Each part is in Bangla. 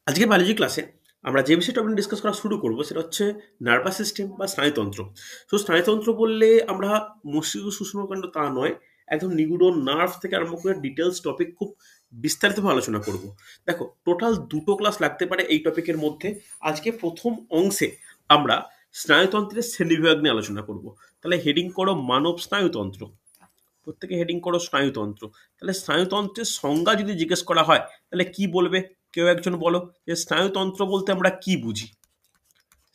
আজকে বায়োলজি ক্লাসে আমরা যে বিষয়টা আমরা ডিসকাস করা শুরু করব সেটা হচ্ছে নার্ভাস সিস্টেম বা স্নায়ুতন্ত্র। তো স্নায়ুতন্ত্র বললে আমরা মস্তিষ্ক সুষুম্নাকাণ্ড তা নয়, একদম নিউরন নার্ভ থেকে আরম্ভ করে ডিটেলস টপিক খুব বিস্তারিতভাবে আলোচনা করব। দেখো, টোটাল দুটো ক্লাস লাগতে পারে এই টপিকের মধ্যে। আজকে প্রথম অংশে আমরা স্নায়ুতন্ত্রের শ্রেণীবিভাগ নিয়ে আলোচনা করব। তাহলে হেডিং করো মানব স্নায়ুতন্ত্র, প্রত্যেকে হেডিং করো স্নায়ুতন্ত্র। তাহলে স্নায়ুতন্ত্রের সংজ্ঞা যদি জিজ্ঞেস করা হয় তাহলে কি বলবে? কেউ একজন বলো যে স্নায়ুতন্ত্র বলতে আমরা কি বুঝি।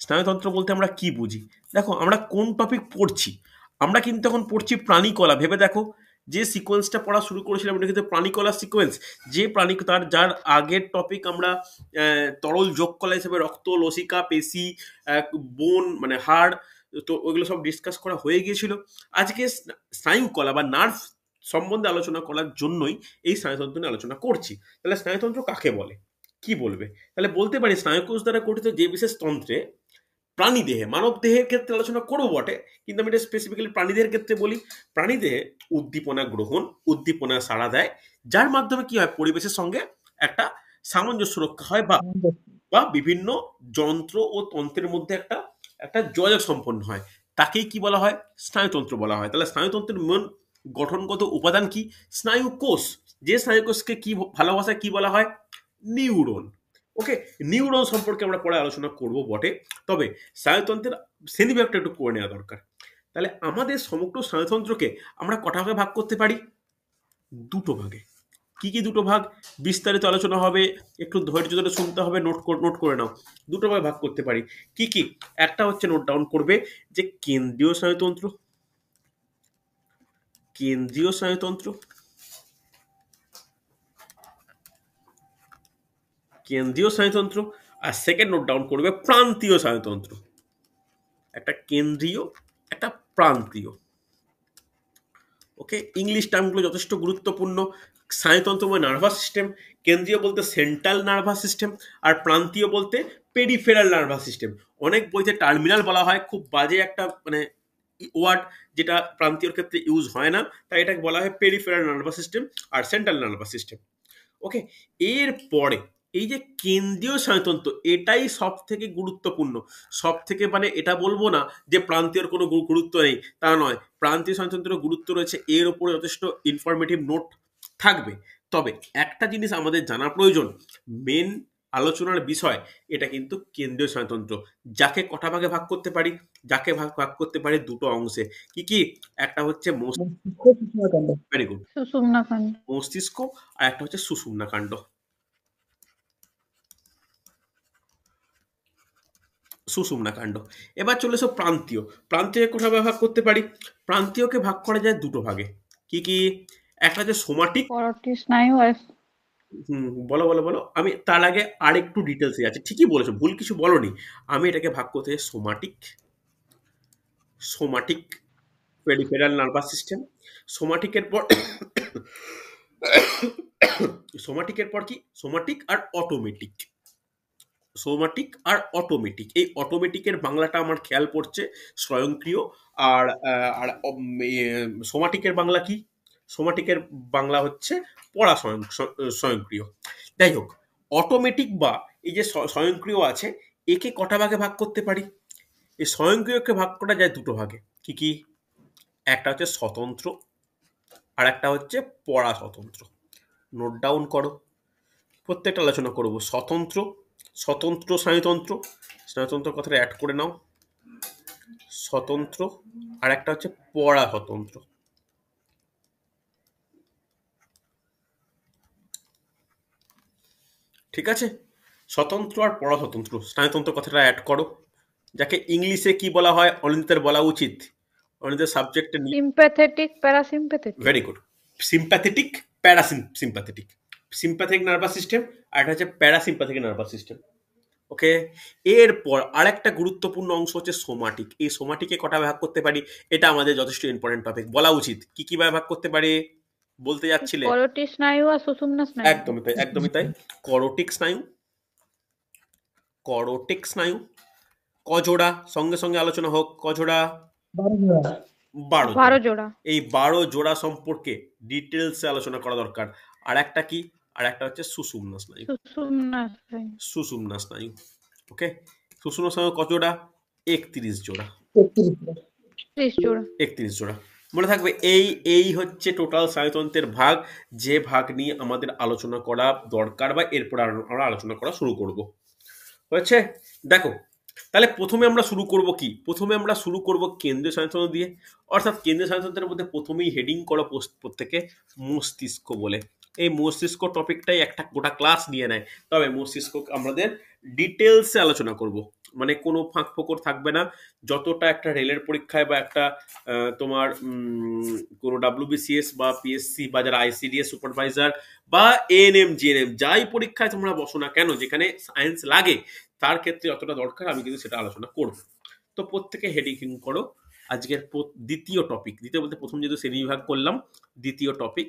স্নায়ুতন্ত্র বলতে আমরা কি বুঝি? দেখো, আমরা কোন টপিক পড়ছি? আমরা কিন্তু এখন পড়ছি প্রাণীকলা। ভেবে দেখো, যে সিকোয়েন্সটা পড়া শুরু করেছিলাম এটা কিন্তু প্রাণীকলা সিকোয়েন্স। যে প্রাণী তার যার আগের টপিক আমরা তরল যোগ কলা হিসেবে রক্ত, লসিকা, পেশি, বোন মানে হাড়, তো ওইগুলো সব ডিসকাস করা হয়ে গিয়েছিল। আজকে স্নায়ুকলা বা নার্ভ সম্বন্ধে আলোচনা করার জন্যই এই স্নায়ুতন্ত্র নিয়ে আলোচনা করছি। তাহলে স্নায়ুতন্ত্র কাকে বলে? কি বলবে? তাহলে বলতে পারি স্নায়ুকোষ দ্বারা গঠিত যে বিশেষ তন্ত্রে প্রাণীদেহে, মানব দেহের ক্ষেত্রে আলোচনা করবো বটে, কিন্তু আমি এটা স্পেসিফিক্যালি প্রাণীদের ক্ষেত্রে বলি। প্রাণীদেহে উদ্দীপনা গ্রহণ, উদ্দীপনা সাড়া দেয়, যার মাধ্যমে কি হয় পরিবেশের সঙ্গে একটা সামঞ্জস্য রক্ষা হয়, বা বা বিভিন্ন যন্ত্র ও তন্ত্রের মধ্যে একটা একটা যোগাযোগ সম্পন্ন হয়। তাকেই কি বলা হয়? স্নায়ুতন্ত্র বলা হয়। তাহলে স্নায়ুতন্ত্রের মূল গঠনগত উপাদান কি? স্নায়ুকোষ। যে স্নায়ুকোষকে কি ভালো ভাষায় কি বলা হয়? নিউরন। ওকে, নিউরন সম্পর্কে আমরা পরে আলোচনা করব বটে, তবে স্নায়ুতন্ত্রের শ্রেণীবিভাগটা একটু করে নেওয়া দরকার। তাহলে আমাদের সমগ্র স্নায়ুতন্ত্রকে আমরা কটা ভাগে ভাগ করতে পারি? দুটো ভাগে। কি কি দুটো ভাগ? বিস্তারিত আলোচনা হবে, একটু ধৈর্য ধরে শুনতে হবে, নোট করে নাও। দুটো ভাগে ভাগ করতে পারি। কি কি? একটা হচ্ছে, নোট ডাউন করবে, যে কেন্দ্রীয় স্নায়ুতন্ত্র, কেন্দ্রীয় স্নায়ুতন্ত্র, কেন্দ্রীয় স্নায়ুতন্ত্র। আর সেকেন্ড নোট ডাউন করবে প্রান্তীয় স্নায়ুতন্ত্র। একটা কেন্দ্রীয়, একটা প্রান্তীয়। ওকে, ইংলিশ টার্মগুলো যথেষ্ট গুরুত্বপূর্ণ। স্নায়ুতন্ত্র মানে নার্ভাস সিস্টেম, কেন্দ্রীয় বলতে সেন্ট্রাল নার্ভাস সিস্টেম, আর প্রান্তীয় বলতে পেরিফেরাল নার্ভাস সিস্টেম। অনেক বইতে টার্মিনাল বলা হয়, খুব বাজে একটা মানে ওয়ার্ড, যেটা প্রান্তীয়র ক্ষেত্রে ইউজ হয় না, তাই এটাকে বলা হয় পেরিফেরাল নার্ভাস সিস্টেম আর সেন্ট্রাল নার্ভাস সিস্টেম। ওকে, এর পরে এই যে কেন্দ্রীয় স্নায়ুতন্ত্র, এটাই সব থেকে গুরুত্বপূর্ণ। সব থেকে মানে এটা বলবো না যে প্রান্তীয়র কোনো গুরুত্ব নেই, তা নয়। প্রান্তীয় স্নায়ুতন্ত্রের গুরুত্ব রয়েছে, এর উপরে যথেষ্ট ইনফরমেটিভ নোট থাকবে। তবে একটা জিনিস আমাদের জানা প্রয়োজন, মেন আলোচনার বিষয় এটা কিন্তু কেন্দ্রীয় স্নায়ুতন্ত্র, যাকে কটা ভাগে ভাগ করতে পারি? যাকে ভাগ ভাগ করতে পারি দুটো অংশে। কি কি? একটা হচ্ছে মস্তিষ্ক সুষুম্নাকাণ্ড। Very good, সুষুম্নাকাণ্ড। মস্তিষ্ক, আর একটা হচ্ছে সুষুম্নাকাণ্ড। সুষুম্নাকাণ্ড। এবার চলে এসো প্রান্তীয়। প্রান্তীয় কোথায় ভাগ করতে পারি? প্রান্তীয়কে ভাগ করা যায় দুটো ভাগে। কি কি? একটা হচ্ছে সোমাটিক। পরটি স্নায়ু আর বলো বলো বলো, আমি তার আগে আর একটু ডিটেলসে যাচ্ছি। ঠিকই বলেছো, ভুল কিছু বলনি। আমি এটাকে ভাগ করতে চাই somatic, somatic peripheral nervous system. সোমাটিকের পর সোমাটিকের পর কি? সোমাটিক আর অটোমেটিক। সোমাটিক আর অটোমেটিক, এই অটোমেটিকের বাংলাটা আমার খেয়াল পড়ছে স্বয়ংক্রিয়। আর আর সোমাটিকের বাংলা কি? সোমাটিকের বাংলা হচ্ছে পড়া স্বয়ংক্রিয়। যাই হোক, অটোমেটিক বা এই যে স্বয়ংক্রিয় আছে, একে কটা ভাগে ভাগ করতে পারি? এই স্বয়ংক্রিয়কে ভাগ করা যায় দুটো ভাগে। কি কি? একটা হচ্ছে স্বতন্ত্র, আর একটা হচ্ছে পড়া স্বতন্ত্র। নোট ডাউন করো, প্রত্যেকটা আলোচনা করব। স্বতন্ত্র, স্বতন্ত্র স্নায়ুতন্ত্র, স্নায়ুতন্ত্র কথাটা অ্যাড করে নাও। স্বতন্ত্র, আর একটা হচ্ছে পড়া স্বতন্ত্র। ঠিক আছে, স্বতন্ত্র আর পড়া স্বতন্ত্র স্নায়ুতন্ত্র কথাটা অ্যাড করো। যাকে ইংলিশে কি বলা হয় অনিন্দের বলা উচিত, অনিন্দের সাবজেক্টে নিয়ে। Sympathetic, parasympathetic. Very good. Sympathetic, parasympathetic. Sympathetic nervous system, আর একটা হচ্ছে প্যারাসিম্প্যাথিক নার্ভাস সিস্টেম। ওকে, এরপর আরেকটা গুরুত্বপূর্ণ অংশ হচ্ছে সোমাটিক। এই সোমাটিকে কটা ভাগ করতে পারি? এটা আমাদের যথেষ্ট ইম্পর্টেন্ট টপিক, বলা উচিত। কি কি ভাগ করতে পারি বলতে যাচ্ছিলে? করটি স্নায়ু আর সুষুম্না স্নায়ু। একদমই তাই, একদমই তাই। করোটিক স্নায়ু, করোটিক স্নায়ু। কজোড়া, সঙ্গে সঙ্গে আলোচনা হোক। কজোড়া? 12 জোড়া। 12 জোড়া। 12 জোড়া। এই 12 জোড়া সম্পর্কে ডিটেলসে আলোচনা করা দরকার। আর একটা কি? আর একটা হচ্ছে সুষুম্না স্নায়ু। সুষুম্না স্নায়ু। সুষুম্না স্নায়ু, ওকে। সুষুম্না স্নায়ু কত জোড়া? 31 জোড়া। 30 জোড়া। 31 জোড়া। মনে থাকবে এই হচ্ছে টোটাল স্নায়ুতন্ত্রের ভাগ, যে ভাগ নিয়ে আমাদের আলোচনা করা দরকার বা এরপর আমরা আলোচনা করা শুরু করব। হয়েছে? দেখো, তাহলে প্রথমে আমরা শুরু করব কি? প্রথমে আমরা শুরু করব কেন্দ্রীয় স্নায়ুতন্ত্র দিয়ে, অর্থাৎ কেন্দ্রীয় স্নায়ুতন্ত্রের মধ্যে প্রথমেই হেডিং করো প্রত্যেকে মস্তিষ্ক বলে। এই মস্তিষ্ক টপিকটাই একটা গোটা ক্লাস নিয়ে নেয়, তবে মস্তিষ্ক আমাদের ডিটেলসে আলোচনা করব, মানে কোনো ফাঁক ফোকর থাকবে না। যতটা একটা রেলের পরীক্ষায় বা একটা তোমার কোনো WBCS বা PSC বা যারা ICDS সুপারভাইজার বা ANM GNM যাই পরীক্ষায় তোমরা বসো না কেন, যেখানে সায়েন্স লাগে তার ক্ষেত্রে যতটা দরকার আমি কিন্তু সেটা আলোচনা করব। তো প্রত্যেকে হেডিং করো আজকের দ্বিতীয় টপিক, দ্বিতীয় বলতে প্রথম যেহেতু শ্রেণীবিভাগ করলাম, দ্বিতীয় টপিক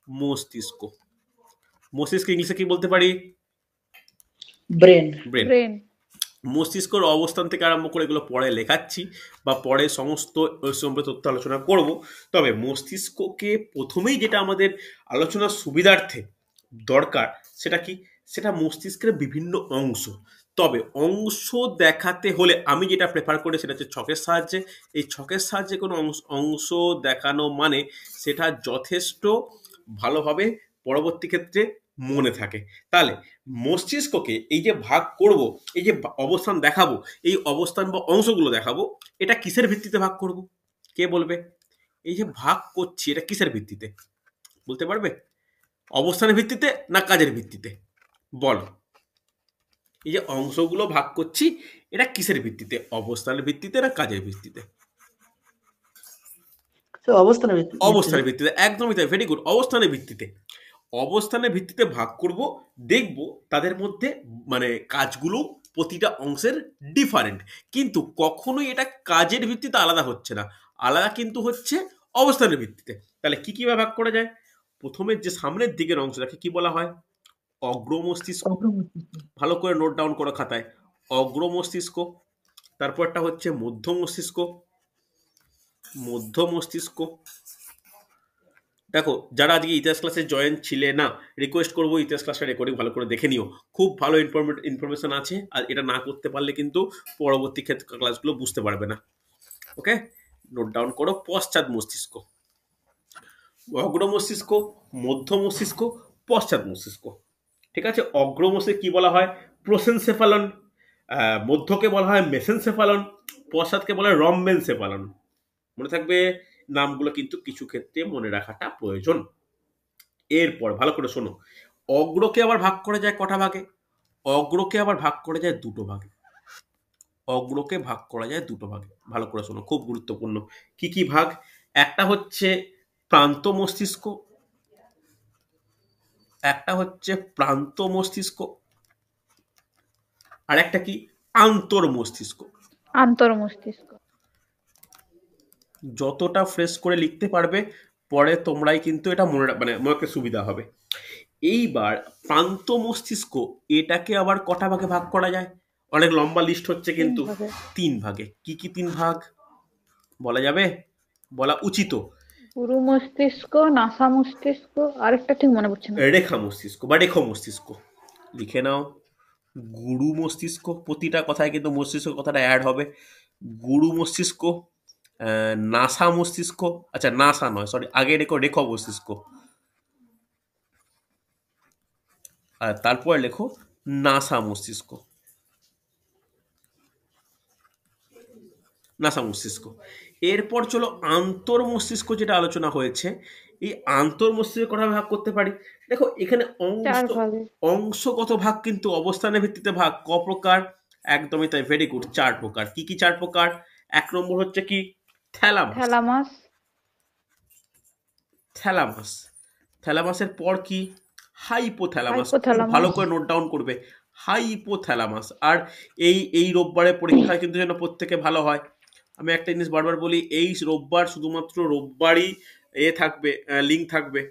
মস্তিষ্ক। মস্তিষ্ক ইংলিশে কি বলতে পারি? ব্রেন। ব্রেন। মস্তিষ্কের অবস্থান থেকে আরম্ভ করে এগুলো পরে লেখাচ্ছি বা পরে সমস্ত সম্পর্কে তথ্য আলোচনা করব। তবে মস্তিষ্ককে প্রথমেই যেটা আমাদের আলোচনার সুবিধার্থে দরকার সেটা কি? সেটা মস্তিষ্কের বিভিন্ন অংশ। তবে অংশ দেখাতে হলে আমি যেটা প্রেফার করি সেটা হচ্ছে ছকের সাহায্যে। এই ছকের সাহায্যে কোনো অংশ দেখানো মানে সেটা যথেষ্ট ভালোভাবে পরবর্তী ক্ষেত্রে মনে থাকে। তাহলে মস্তিষ্ককে এই যে ভাগ করব, এই যে অবস্থান দেখাবো, এই অবস্থান বা অংশগুলো দেখাবো, এটা কিসের ভিত্তিতে ভাগ করব? কে বলবে? এই যে ভাগ করছি এটা কিসের ভিত্তিতে বলতে পারবে? অবস্থানের ভিত্তিতে না কাজের ভিত্তিতে? বলো। এই যে অংশগুলো ভাগ করছি এটা কিসের ভিত্তিতে? অবস্থানের ভিত্তিতে না কাজের ভিত্তিতে? অবস্থানের ভিত্তিতে। অবস্থানের ভিত্তিতে, একদমই তাই, ভেরি গুড। অবস্থানের ভিত্তিতে, অবস্থানের ভিত্তিতে ভাগ করব। দেখব তাদের মধ্যে মানে কাজগুলো প্রতিটা অংশের ডিফারেন্ট, কিন্তু কখনোই এটা কাজের ভিত্তিতে আলাদা হচ্ছে না, আলাদা কিন্তু হচ্ছে অবস্থানের ভিত্তিতে। তাহলে কি কিভাবে ভাগ করা যায়? প্রথমে যে সামনের দিকের অংশটাকে কি বলা হয়? অগ্র মস্তিষ্ক। ভালো করে নোট ডাউন করো খাতায়, অগ্র মস্তিষ্ক। তারপরটা হচ্ছে মধ্য মস্তিষ্ক। মধ্য মস্তিষ্ক। দেখো, যারা আজকে ইতিহাস ক্লাসে জয়েন ছিলে না, রিকোয়েস্ট করবো ইতিহাস ক্লাসটা রেকর্ডিং ভালো করে দেখে নিও, খুব ভালো ইনফরমেশন আছে। আর এটা না করতে পারলে কিন্তু পরবর্তী ক্ষেত্রে ক্লাসগুলো বুঝতে পারবে না। ওকে, নোট ডাউন করো। পশ্চাৎ মস্তিষ্ক, অগ্র মস্তিষ্ক, মধ্য মস্তিষ্ক, পশ্চাৎ মস্তিষ্ক। ঠিক আছে? অগ্র মস্তিষ্ক কি বলা হয়? প্রোসেনসেফালন। মধ্যকে বলা হয় মেসেনসেফালন। পশ্চাৎকে বলা হয় রম্বেনসেফালন। মনে থাকবে, নামগুলো কিন্তু কিছু ক্ষেত্রে মনে রাখাটা প্রয়োজন। এরপর ভালো করে শোনো, অগ্রকে আবার ভাগ করা যায় কটা ভাগে? অগ্রকে আবার ভাগ করা যায় দুটো ভাগে। অগ্রকে ভাগ করা যায় দুটো ভাগে, ভালো করে শোনো, খুব গুরুত্বপূর্ণ। কি কি ভাগ? একটা হচ্ছে প্রান্ত মস্তিষ্ক, একটা হচ্ছে প্রান্ত মস্তিষ্ক, আর একটা কি? আন্তর মস্তিষ্ক। আন্তর মস্তিষ্ক। যতটা ফ্রেশ করে লিখতে পারবে পরে তোমরাই কিন্তু এটা মনে মানে মনে সুবিধা হবে। এইবার প্রান্ত মস্তিষ্ক, এটাকে আবার কটা ভাগে ভাগ করা যায়? অনেক লম্বা লিস্ট হচ্ছে কিন্তু। 3 ভাগে। কি কি 3 ভাগ বলা যাবে? বলা উচিত। গুরু মস্তিষ্ক, নাসা মস্তিষ্ক, আরেকটা ঠিক মনে পড়ছে না। রেখা মস্তিষ্ক বা রেখ মস্তিষ্ক। লিখে নাও, গুরু মস্তিষ্ক। প্রতিটা কথায় কিন্তু মস্তিষ্ক কথাটা অ্যাড হবে। গুরু মস্তিষ্ক, নাসা মস্তিষ্ক, আচ্ছা নাসা নয়, সরি, আগে রেখো রেখ মস্তিষ্ক, আর তারপরে লেখো নাসা মস্তিষ্ক। নাসা মস্তিষ্ক। এরপর চলো আন্তর মস্তিষ্ক, যেটা আলোচনা হয়েছে। এই আন্তর মস্তিষ্ক কটা ভাগ করতে পারি? দেখো এখানে অংশগত ভাগ কিন্তু অবস্থানের ভিত্তিতে ভাগ। ক প্রকার? একদমই তাই, ভেরি গুড, 4 প্রকার। কি কি 4 প্রকার? 1 নম্বর হচ্ছে কি? থ্যালামাস। থ্যালামাস। থ্যালামাস। থ্যালামাসের পর কি? হাইপোথ্যালামাস। ভালো করে নোট ডাউন করবে, হাইপোথ্যালামাস। আর এই রোববারে পরীক্ষায় কিন্তু যেন প্রত্যেকে ভালো হয়। আমি একটা জিনিস বারবার বলি, এই রোববার শুধুমাত্র রোববারই থাকবে, লিঙ্ক থাকবে,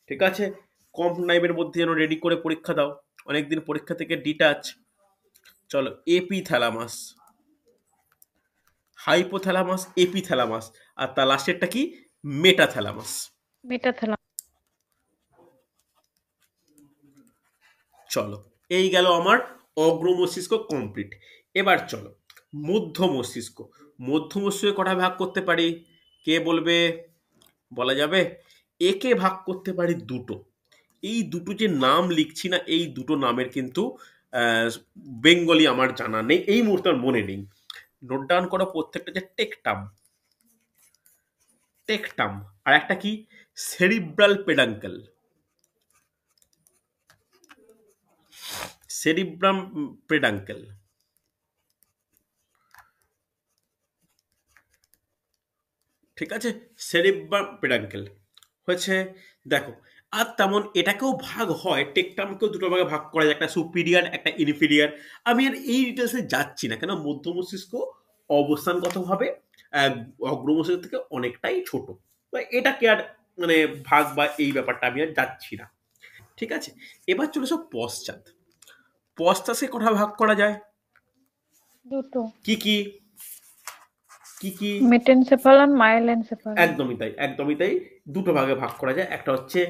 ঠিক আছে? কম টাইমের মধ্যে যেন রেডি করে পরীক্ষা দাও, অনেকদিন পরীক্ষা থেকে ডিটাচ। চলো, এপিথ্যালামাস, হাইপোথ্যালামাস, এপিথ্যালামাস, আর তার লাস্টেরটা কি? মেটাথ্যালামাস। মেটাথ্যালামাস। চলো, এই গেল আমার অগ্র মস্তিষ্ক কমপ্লিট। এবার চলো মধ্য মস্তিষ্ক। মধ্য মস্তিষ্ক কটা ভাগ করতে পারি, কে বলবে? বলা যাবে? একে ভাগ করতে পারি দুটো। এই দুটো যে নাম লিখছি না, এই দুটো নামের কিন্তু বেঙ্গলি আমার জানা নেই, এই মুহূর্তে আমার মনে নেই। নোট ডাউন করো প্রত্যেকটা, যে টেকটাম, টেকটাম, আর একটা কি সেরিব্রাল পেডাঙ্কেল, সেরিব্রাম পেডাঙ্কেল। ঠিক আছে, সেরিব্রাম পেডাঙ্কেল হয়েছে। দেখো, আর তেমন এটাকেও ভাগ হয়, টেকটামকেও দুটো ভাগে ভাগ করা যায়, একটা সুপিরিয়ার একটা ইনফিরিয়ার। আমি আর এই ডিটেলসে যাচ্ছি না, কেন মধ্য মস্তিষ্ক অবস্থানগতভাবে অগ্র মস্তিষ্ক থেকে অনেকটাই ছোট, তো এটাকে আর মানে ভাগ বা এই ব্যাপারটা আমি আর যাচ্ছি না। ঠিক আছে, এবার চলে এসো পশ্চাৎ। পশ্চাৎকে কটা ভাগ করা যায়? দুটো, কি কি কি কি? মেটেনসেফালন, মাইলেনসেফালন। একদমই তাই, একদমই তাই। দুটো ভাগে ভাগ করা যায়, একটা হচ্ছে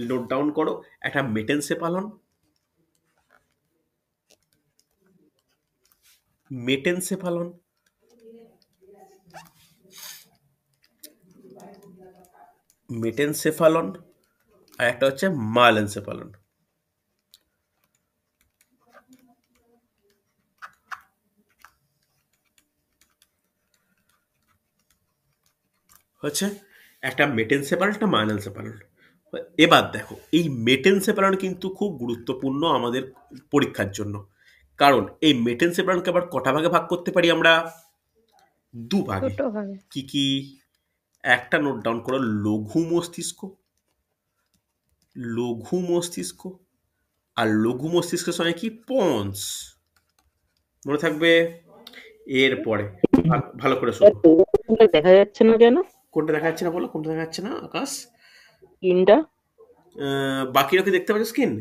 নোট ডাউন করো, একটা মেটেনসেফালন, মেটেনসেফালন, মেটেনসেফালন, আর একটা হচ্ছে মাইলেনসেফালন। হচ্ছে একটা মেটেনসেফালন, একটা মাইলেনসেফালন। এবার দেখো, এই মেটেনসেফালন কিন্তু খুব গুরুত্বপূর্ণ আমাদের পরীক্ষার জন্য, কারণ এই মেটেনসেফালনকে আবার কটা ভাগে ভাগ করতে পারি আমরা? দুভাগে। দুটো ভাগে। কি কি? একটা নোট ডাউন করো, লঘু মস্তিষ্ক, লঘু মস্তিষ্ক, আর লঘু মস্তিষ্কের সঙ্গে কি পন্স, মনে থাকবে? এরপরে ভালো করে শোনো। ওটা দেখা যাচ্ছে না কেন? কোনটা দেখা যাচ্ছে না বলো, কোনটা দেখা যাচ্ছে না আকাশ? স্ক্রিনটা বাকিরা কি দেখতে পাচ্ছ স্ক্রিন?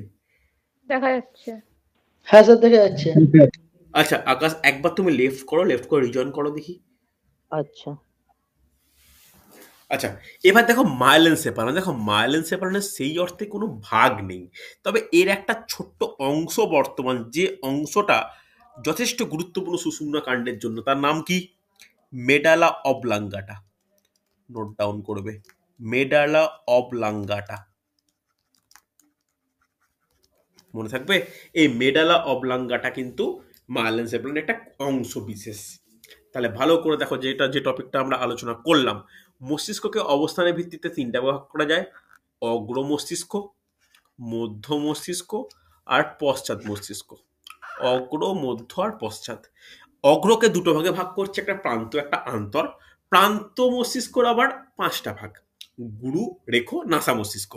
দেখা যাচ্ছে। হ্যাঁ স্যার, দেখা যাচ্ছে। আচ্ছা আকাশ, একবার তুমি লেফট করো, লেফট করে রিজয়েন করো দেখি। আচ্ছা, আচ্ছা, এবার দেখো মাইলেনসেফালন। দেখো মাইলেনসেফালনের সেই অর্থে কোনো ভাগ নেই, তবে এর একটা ছোট্ট অংশ বর্তমান, যে অংশটা যথেষ্ট গুরুত্বপূর্ণ সুষুম্না কাণ্ডের জন্য, তার নাম কি? Medulla oblongata. নোট ডাউন করবে, মেডালা অবলাঙ্গাটা, মনে থাকবে? এই মেডালা অবলাঙ্গাটা কিন্তু মাইলেনসেফালনের একটা অংশ বিশেষ। তাহলে ভালো করে দেখো, যেটা যে টপিকটা আমরা আলোচনা করলাম, মস্তিষ্ককে অবস্থানের ভিত্তিতে তিনটা ভাগ করা যায়: অগ্র মস্তিষ্ক, মধ্য মস্তিষ্ক, আর পশ্চাৎ মস্তিষ্ক। অগ্র, মধ্য আর পশ্চাৎ। অগ্রকে দুটো ভাগে ভাগ করছে, একটা প্রান্ত একটা আন্তর। প্রান্ত মস্তিষ্কর আবার পাঁচটা ভাগ: গুরু, রেখো, নাসা মস্তিষ্ক।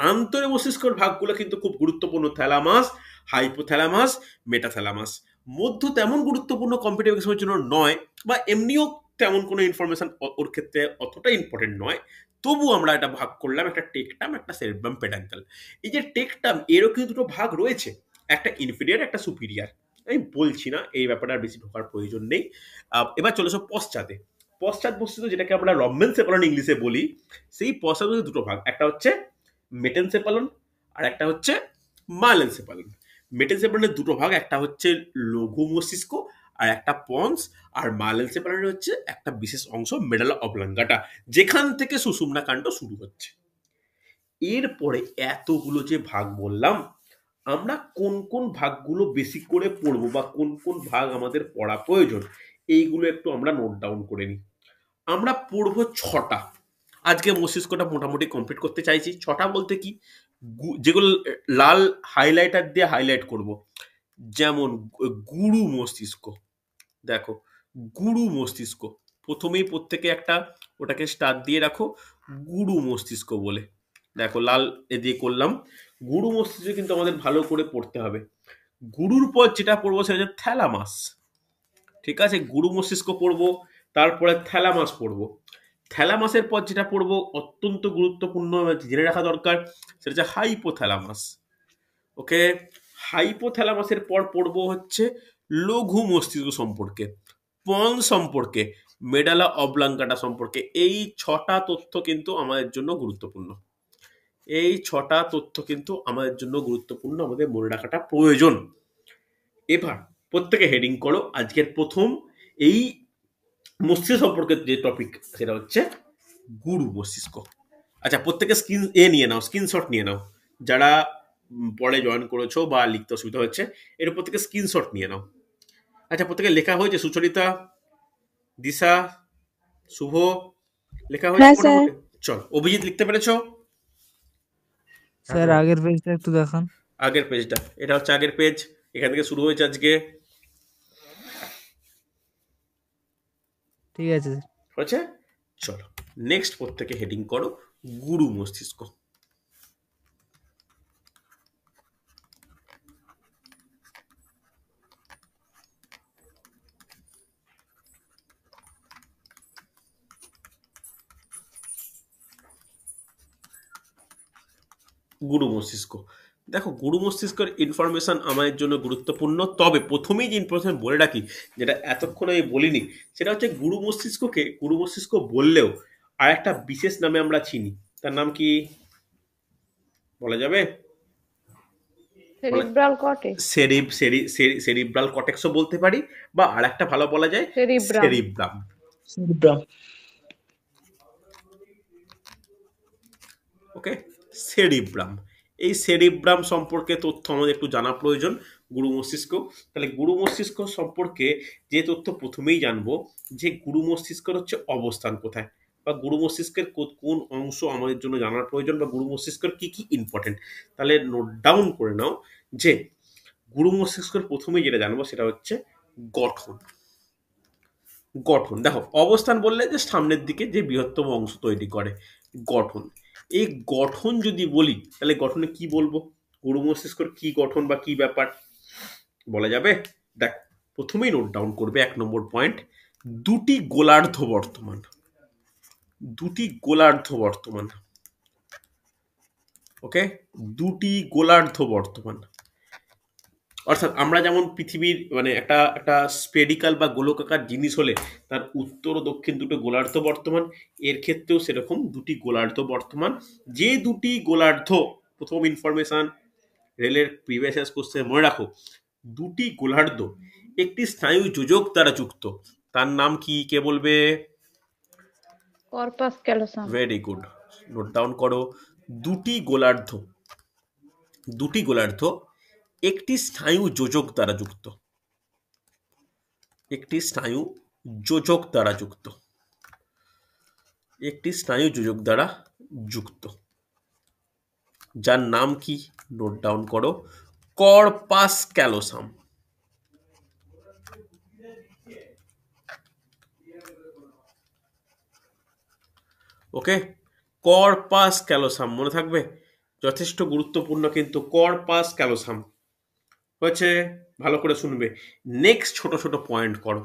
আন্তরে মস্তিষ্কের ভাগগুলো কিন্তু খুব গুরুত্বপূর্ণ: থ্যালামাস, হাইপোথ্যালামাস, মেটাথ্যালামাস। মধ্য তেমন গুরুত্বপূর্ণ কম্পিটিটিভ এক্সামের জন্য নয়, বা এমনিও তেমন কোনো ইনফরমেশন ওর ক্ষেত্রে অতটা ইম্পর্টেন্ট নয়, তবু আমরা এটা ভাগ করলাম, একটা টেকটাম, একটা সেরেব্রাম পেডাঙ্কাল। এই যে টেকটাম, এরও কিন্তু দুটো ভাগ রয়েছে, একটা ইনফিরিয়ার, একটা সুপিরিয়ার। আমি বলছি না, এই ব্যাপারে আর বেশি ঢোকার প্রয়োজন নেই। এবার চলে এসো পশ্চাতে। পশ্চাৎ মস্তিষ্ক, যেটাকে আমরা রম্বেনসেফালন ইংলিশে বলি, সেই পশ্চাৎ মস্তিষ্ক দুটো ভাগ, একটা হচ্ছে মেটেনসেফালন, আর একটা হচ্ছে মাইলেনসেফালন। মেটেনসেফালনের দুটো ভাগ, একটা হচ্ছে লঘু মস্তিষ্ক আর একটা পন্স, আর মাইলেনসেফালনের হচ্ছে একটা বিশেষ অংশ মেডালা অবলাঙ্গাটা, যেখান থেকে সুষুম্না কাণ্ড শুরু হচ্ছে। এরপরে এতগুলো যে ভাগ বললাম, আমরা কোন কোন ভাগগুলো বেশি করে পড়বো বা কোন কোন ভাগ আমাদের পড়া প্রয়োজন, এইগুলো একটু আমরা নোট ডাউন করে নিই। আমরা পড়বো ছটা। আজকে মস্তিষ্কটা মোটামুটি কমপ্লিট করতে চাইছি। ছটা বলতে কি, যেগুলো লাল হাইলাইটার দিয়ে হাইলাইট করব, যেমন গুরু মস্তিষ্ক। দেখো, গুরু মস্তিষ্ক প্রথমেই প্রত্যেকে একটা ওটাকে স্টার দিয়ে রাখো, গুরু মস্তিষ্ক বলে। দেখো লাল এ দিয়ে করলাম। গুরু মস্তিষ্ক কিন্তু আমাদের ভালো করে পড়তে হবে। গুরুর পর যেটা পড়বো সেটা হচ্ছে থ্যালামাস। ঠিক আছে, গুরু মস্তিষ্ক পড়বো, তারপরে থ্যালামাস পড়বো। থ্যালামাসের পর যেটা পড়বো অত্যন্ত গুরুত্বপূর্ণ, জেনে রাখা দরকার, সেটা হচ্ছে হাইপোথ্যালামাস। ওকে, হাইপোথ্যালামাসের পর পড়বো হচ্ছে লঘু মস্তিষ্ক সম্পর্কে, পন সম্পর্কে, মেডালা অবলাঙ্গাটা সম্পর্কে। এই ছটা তথ্য কিন্তু আমাদের জন্য গুরুত্বপূর্ণ। এই 6টা তথ্য কিন্তু আমাদের জন্য গুরুত্বপূর্ণ, আমাদের মনে রাখাটা প্রয়োজন। এবার প্রত্যেকে হেডিং করো আজকের প্রথম এই মস্তিষ্ক সম্পর্কে যে টপিক, সেটা হচ্ছে গুরু মস্তিষ্ক। আচ্ছা, প্রত্যেকে নিয়ে নাও, স্ক্রিনশট নিয়ে নাও। যারা পরে জয়েন করেছো বা লিখতে অসুবিধা হচ্ছে, এর প্রত্যেকে স্ক্রিনশট নিয়ে নাও। আচ্ছা, প্রত্যেকে লেখা হয়েছে? সুচরিতা, দিশা, শুভ, লেখা হয়েছে হ্যাঁ স্যার। মোটামুটি? চল, অভিজিৎ লিখতে পেরেছো? স্যার আগের পেজটা একটু দেখান। আগের পেজটা, এটা হচ্ছে আগের পেজ, এখান থেকে শুরু হয়েছে আজকে। ঠিক আছে স্যার। হয়েছে? চলো নেক্সট প্রত্যেকে হেডিং করো গুরু মস্তিষ্ক। গুরু মস্তিষ্ক, দেখো গুরু মস্তিষ্কের ইনফরমেশন আমাদের জন্য গুরুত্বপূর্ণ। তবে প্রথমেই যে ইনফরমেশন বলে রাখি, যেটা এতক্ষণ আমি বলিনি, সেটা হচ্ছে গুরু মস্তিষ্ক বললেও আর একটা বিশেষ নামে আমরা চিনি। তার নাম কি বলা যাবে? Cerebral cortex. সেরিব্রাল কর্টেক্সও বলতে পারি, বা আর একটা ভালো বলা যায় সেরিব্রাম। সেরিব্রাম। সেরিব্রাম। ওকে, সেরিব্রাম। এই সেরিব্রাম সম্পর্কে তথ্য আমাদের একটু জানা প্রয়োজন। গুরু মস্তিষ্ক, তাহলে গুরু মস্তিষ্ক সম্পর্কে যে তথ্য প্রথমেই জানবো, যে গুরু মস্তিষ্কের হচ্ছে অবস্থান কোথায়, বা গুরু মস্তিষ্কের কোন অংশ আমাদের জন্য জানার প্রয়োজন, বা গুরু মস্তিষ্কের কি কি ইম্পর্টেন্ট। তাহলে নোট ডাউন করে নাও যে গুরু মস্তিষ্কের প্রথমেই যেটা জানবো সেটা হচ্ছে গঠন। গঠন দেখো, অবস্থান বললে যে সামনের দিকে যে বৃহত্তম অংশ তৈরি করে, গঠন। এই গঠন যদি বলি, তাহলে গঠনে কি বলবো? গুরু মস্তিষ্কের কি গঠন বা কি ব্যাপার বলা যাবে? দেখ, প্রথমেই নোট ডাউন করবে 1 নম্বর পয়েন্ট, দুটি গোলার্ধ বর্তমান। দুটি গোলার্ধ বর্তমান, ওকে, দুটি গোলার্ধ বর্তমান। অর্থাৎ আমরা যেমন পৃথিবীর মানে একটা একটা স্পেরিক্যাল বা গোলকাকার জিনিস হলে তার উত্তর ও দক্ষিণ দুটো গোলার্ধ বর্তমান, এর ক্ষেত্রেও সেরকম দুটি গোলার্ধ বর্তমান। যে দুটি গোলার্ধ, প্রথম ইনফরমেশন রেলের প্রিভিয়াস কোশ্চেন মনে রাখো, দুটি গোলার্ধ একটি স্নায়ু যোজক দ্বারা যুক্ত। তার নাম কি, কে বলবে? Corpus callosum. Very good, note down করো। দুটি গোলার্ধ একটি স্নায়ু যোজক দ্বারা যুক্ত। একটি স্নায়ু যোজক দ্বারা যুক্ত। একটি স্নায়ু যোজক দ্বারা যুক্ত, যার নাম কি? নোট ডাউন করো, কর্পাস ক্যালোসাম। ওকে, কর্পাস ক্যালোসাম মনে থাকবে, যথেষ্ট গুরুত্বপূর্ণ কিন্তু কর্পাস ক্যালোসাম। হয়েছে? ভালো করে শুনবে। নেক্সট ছোট ছোট পয়েন্ট করো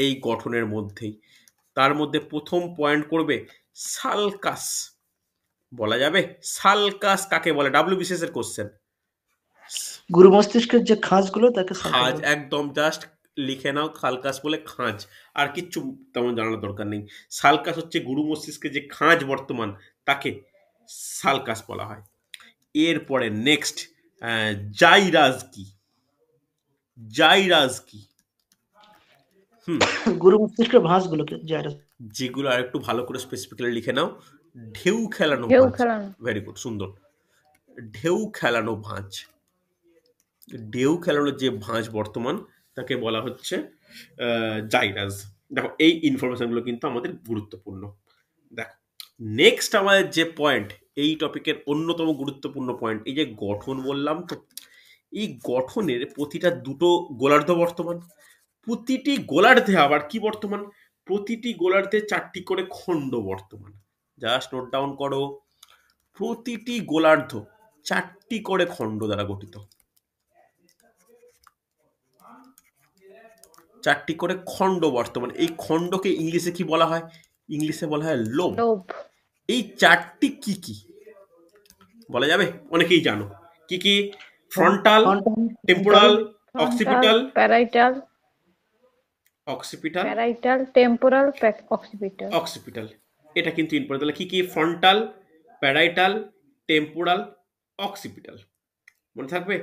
এই গঠনের মধ্যেই। তার মধ্যে প্রথম পয়েন্ট করবে সালকাস। বলা যাবে সালকাস কাকে বলে? WBCS এর কোশ্চেন। গুরু মস্তিষ্কের যে খাঁজগুলো তাকে সালকাস খাঁজ, বলে। একদম জাস্ট লিখে নাও, সালকাস বলে খাঁজ, আর কিচ্ছু তেমন জানার দরকার নেই। সালকাস হচ্ছে গুরু মস্তিষ্কের যে খাঁজ বর্তমান, তাকে সালকাস বলা হয়। এরপরে নেক্সট, জাইরাস কি? জাইরাস কি? গুরু মস্তিষ্কের ভাঁজগুলোকে জাইরাস। যেগুলো আর একটু ভালো করে স্পেসিফিক্যালি লিখে নাও, ঢেউ খেলানো ঢেউ ভাঁজ। খেলানো। ভেরি গুড, সুন্দর। ঢেউ খেলানো ভাঁজ, ঢেউ খেলানো যে ভাঁজ বর্তমান, তাকে বলা হচ্ছে জাইরাস। দেখো, এই ইনফরমেশনগুলো কিন্তু আমাদের গুরুত্বপূর্ণ। দেখো, নেক্সট আমাদের যে পয়েন্ট, এই টপিকের অন্যতম গুরুত্বপূর্ণ পয়েন্ট, এই যে গঠন বললাম, তো এই গঠনের প্রতিটা দুটো গোলার্ধ বর্তমান, প্রতিটি গোলার্ধে আবার কি বর্তমান? প্রতিটি গোলার্ধে 4টি করে খণ্ড বর্তমান। জাস্ট নোট ডাউন করো, প্রতিটি গোলার্ধ 4টি করে খণ্ড দ্বারা গঠিত। 4টি করে খণ্ড বর্তমান। এই খণ্ডকে ইংলিশে কি বলা হয়? ইংলিশে বলা হয় লোব। লোভ। এই 4টি কি কি বলা যাবে? অনেকেই জানো কি কি? Frontal, temporal, occipital, parietal, occipital, parietal, temporal, occipital. Occipital. এটা কিন্তু ইম্পর্টেন্ট। তাহলে কি কি? Frontal, parietal, temporal, occipital. মনে থাকবে?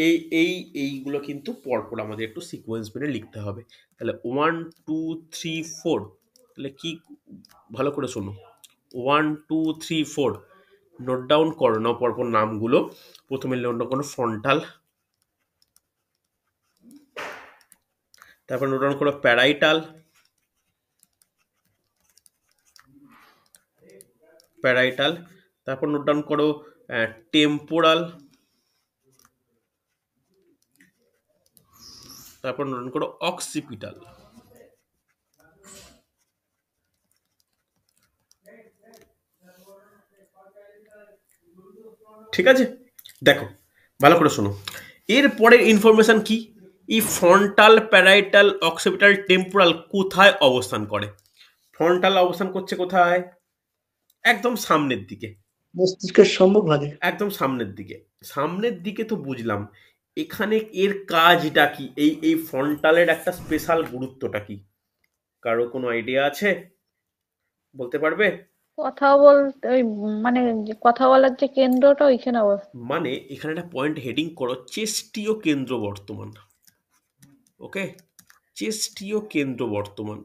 এই এই এইগুলো কিন্তু পরপর আমাদের একটু সিকোয়েন্স মেনে লিখতে হবে। তাহলে 1 2 3 4, তাহলে কি, ভালো করে শোনো। 1 2 3 4 নোট ডাউন করো না পরপর নামগুলো। প্রথমে নোট ডাউন করো ফ্রন্টাল, তারপর নোট ডাউন করো প্যারাইটাল, প্যারাইটাল, তারপর নোট ডাউন করো টেম্পোরাল, তারপর নোট ডাউন করো অক্সিপিটাল। ঠিক আছে, দেখো ভালো করে শোনো। এর পরের ইনফরমেশন কি, এই ফ্রন্টাল, প্যারাইটাল, অক্সিপিটাল, টেম্পোরাল কোথায় অবস্থান করে? ফ্রন্টাল অবস্থান করছে কোথায়? একদম সামনের দিকে, মস্তিষ্কের সম্মুখভাগে। একদম সামনের দিকে। সামনের দিকে তো বুঝলাম, এখানে এর কাজটা কি? এই ফ্রন্টালের একটা স্পেশাল গুরুত্বটা কি? কারো কোনো আইডিয়া আছে? বলতে পারবে? কথা বলতে ওই মানে যে কথা বলার যে কেন্দ্রটা ওইখানে অবস্থিত। মানে এখানে একটা পয়েন্ট হেডিং করো, চেষ্টীয় কেন্দ্র বর্তমান। ওকে, চেষ্টীয় কেন্দ্র বর্তমান,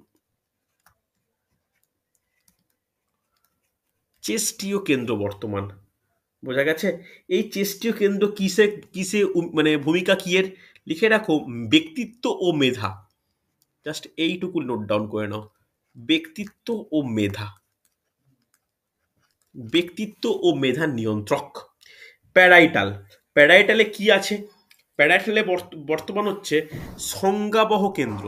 চেষ্টীয় কেন্দ্র বর্তমান। বোঝা গেছে? এই চেষ্টীয় কেন্দ্র কিসে কিসে মানে ভূমিকা কি এর? লিখে রাখো, ব্যক্তিত্ব ও মেধা। জাস্ট এইটুকু নোট ডাউন করে নাও, ব্যক্তিত্ব ও মেধা, ব্যক্তিত্ব ও মেধা নিয়ন্ত্রক। প্যারাইটাল, প্যারাইটালে কি আছে? প্যারাইটালে বর্তমান হচ্ছে সংজ্ঞাবহ কেন্দ্র,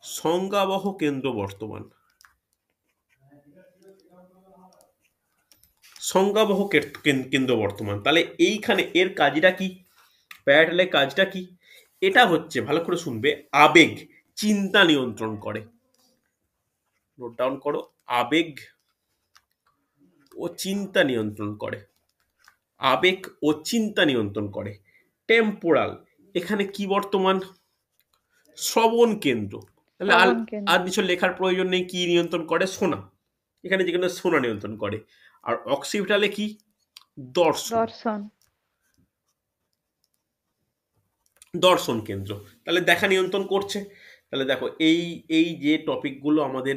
সংজ্ঞাবহ কেন্দ্র বর্তমান, সংজ্ঞাবহ কেন্দ্র বর্তমান। তাহলে এইখানে এর কাজটা কি? প্যারাইটালের কাজটা কি? এটা হচ্ছে, ভালো করে শুনবে, আবেগ, চিন্তা নিয়ন্ত্রণ করে। নোট ডাউন করো, আবেগ ও চিন্তা নিয়ন্ত্রণ করে, আবেগ ও চিন্তা নিয়ন্ত্রণ করে। টেম্পোরাল, এখানে কি বর্তমান? শ্রবণ কেন্দ্র। তাহলে আর শ্রবণ কেন্দ্র। আর কিছু লেখার প্রয়োজন নেই, কি নিয়ন্ত্রণ করে? শোনা। এখানে যেখানে শোনা নিয়ন্ত্রণ করে। আর অক্সিপিটালে কি? দর্শন, দর্শন। দর্শন কেন্দ্র। তাহলে দেখা নিয়ন্ত্রণ করছে। তাহলে দেখো, এই এই যে টপিকগুলো আমাদের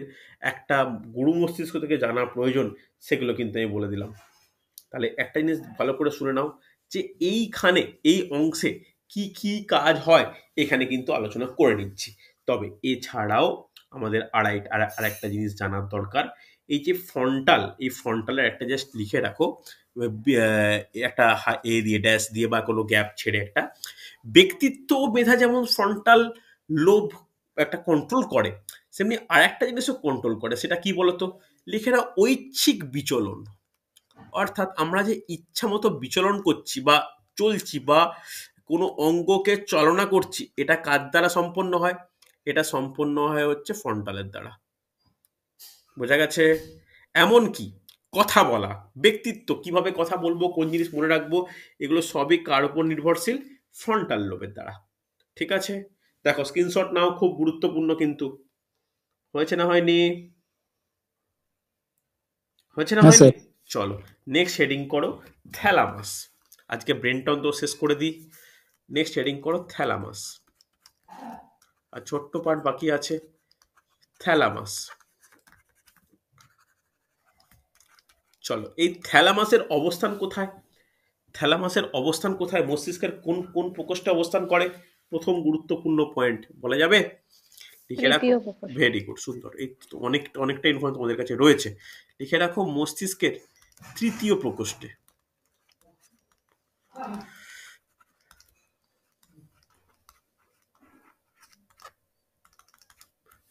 একটা গুরু মস্তিষ্ক থেকে জানা প্রয়োজন, সেগুলো কিন্তু আমি বলে দিলাম। তাহলে একটা জিনিস ভালো করে শুনে নাও, যে এইখানে এই অংশে কি কি কাজ হয় এখানে কিন্তু আলোচনা করে নিচ্ছি। তবে এছাড়াও আমাদের আরেকটা জিনিস জানার দরকার। এই যে ফ্রন্টাল, এই ফ্রন্টালের একটা জাস্ট লিখে রাখো, একটা এ দিয়ে ড্যাশ দিয়ে বা কোনো গ্যাপ ছেড়ে একটা, ব্যক্তিত্ব ও মেধা যেমন ফ্রন্টাল লোভ একটা কন্ট্রোল করে, সেমনি আর একটা জিনিসও কন্ট্রোল করে। সেটা কি বলতো? লিখে নাও, ঐচ্ছিক বিচলন। অর্থাৎ আমরা যে ইচ্ছা মতো বিচলন করছি বা চলছি বা কোনো অঙ্গকে চালনা করছি, এটা কার দ্বারা সম্পন্ন হয়? এটা সম্পন্ন হয় হচ্ছে ফ্রন্টালের দ্বারা। বোঝা গেছে? এমনকি কথা বলা, ব্যক্তিত্ব, কিভাবে কথা বলবো, কোন জিনিস মনে রাখবো, এগুলো সবই কার উপর নির্ভরশীল? ফ্রন্টাল লোবের দ্বারা। ঠিক আছে, দেখো স্ক্রিনশট নাও, খুব গুরুত্বপূর্ণ কিন্তু। হয়েছে না হয়নি? হয়েছে না হ্যাঁ হয়নি? স্যার। চলো নেক্সট হেডিং করো থ্যালামাস। আজকে ব্রেন টন তো শেষ করে দিই। নেক্সট হেডিং করো থ্যালামাস। আর ছোট্ট পার্ট বাকি আছে, থ্যালামাস। চলো, এই থ্যালামাসের অবস্থান কোথায়? থ্যালামাসের অবস্থান কোথায়? মস্তিষ্কের কোন কোন প্রকোষ্ঠে অবস্থান করে? প্রথম গুরুত্বপূর্ণ পয়েন্ট বলা যাবে? লিখে রাখো। তৃতীয় প্রকোষ্ঠ। ভেরি গুড, সুন্দর। এই তো অনেকটা ইনফরমেশন তোমাদের কাছে রয়েছে। লিখে রাখো, মস্তিষ্কের তৃতীয় প্রকোষ্ঠে।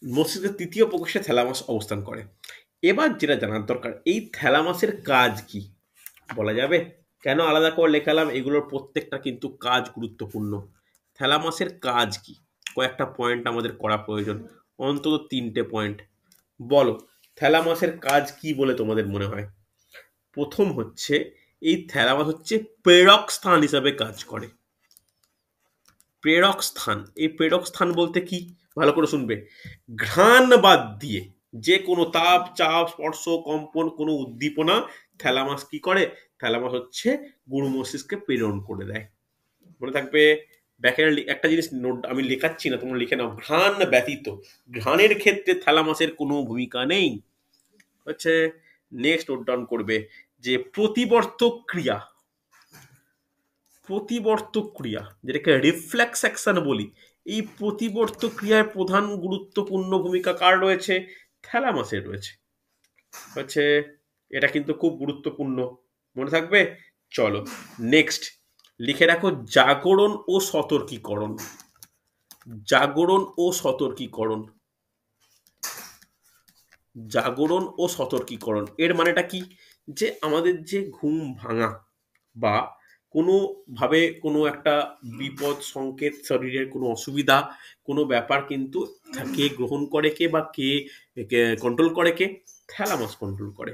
মস্তিষ্কের তৃতীয় প্রকোষ্ঠে থ্যালামাস অবস্থান করে। এবার যেটা জানার দরকার, এই থ্যালামাসের কাজ কি বলা যাবে? কেন আলাদা করে লেখালাম? এগুলোর প্রত্যেকটা কিন্তু কাজ গুরুত্বপূর্ণ। থ্যালামাসের কাজ কি? কয়েকটা পয়েন্ট আমাদের করা প্রয়োজন, অন্তত 3টে পয়েন্ট। বলো, থ্যালামাসের কাজ কি বলে তোমাদের মনে হয়? প্রথম হচ্ছে, এই থ্যালামাস হচ্ছে প্রেরক স্থান হিসাবে কাজ করে। প্রেরক স্থান, এই প্রেরক স্থান বলতে কি? ভালো করে শুনবে, ঘ্রাণ বাদ দিয়ে, যে কোনো তাপ, চাপ, স্পর্শ, কম্পন, কোনো উদ্দীপনা থ্যালামাস কি করে? থ্যালামাস হচ্ছে গুরু মস্তিষ্কে প্রেরণ করে দেয়। মনে থাকবে। ব্যাকের একটা জিনিস নোট আমি লেখাচ্ছি না, তোমরা লিখে নাও। ঘ্রাণ ব্যতীত, ঘ্রাণের ক্ষেত্রে থ্যালামাসের কোনো ভূমিকা নেই। হচ্ছে নেক্সট নোট ডাউন করবে যে প্রতিবর্তক ক্রিয়া, প্রতিবর্তক ক্রিয়া যেটাকে রিফ্লেক্স অ্যাকশন বলি, এই প্রতিবর্তক ক্রিয়ায় প্রধান গুরুত্বপূর্ণ ভূমিকা কার রয়েছে? থ্যালামাসের রয়েছে। হচ্ছে এটা কিন্তু খুব গুরুত্বপূর্ণ, মনে থাকবে। চলো নেক্সট লিখে রাখো জাগরণ ও সতর্কীকরণ। জাগরণ ও সতর্কীকরণ, জাগরণ ও সতর্কীকরণ এর মানেটা কি? যে আমাদের যে ঘুম ভাঙা বা কোনোভাবে কোনো একটা বিপদ সংকেত, শরীরের কোনো অসুবিধা, কোনো ব্যাপার কিন্তু কে গ্রহণ করে, কে বা কে কন্ট্রোল করে? কে? থ্যালামাস কন্ট্রোল করে।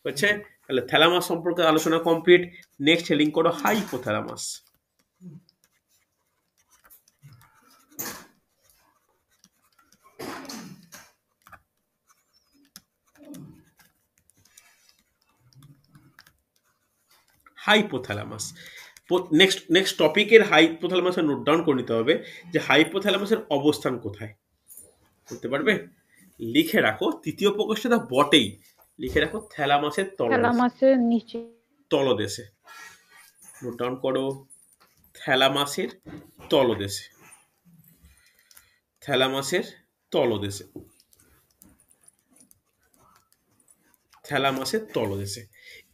হচ্ছে তাহলে থ্যালামাস সম্পর্কে আলোচনা কমপ্লিট। নেক্সট হেডিং করো হাইপোথ্যালামাস। হাইপোথ্যালামাস নেক্সট টপিকের হাইপোথ্যালামাসের নোট ডাউন করে নিতে হবে যে হাইপোথ্যালামাসের অবস্থান কোথায়, বলতে পারবে? লিখে রাখো, তৃতীয় প্রকোষ্ঠে তা বটেই, লিখে রাখো থ্যালামাসের তলদেশে। থ্যালামাসের নিচে। তলদেশে নোট ডাউন করো, থ্যালামাসের তলদেশে, থ্যালামাসের তলদেশে, থ্যালামাসের তলদেশে।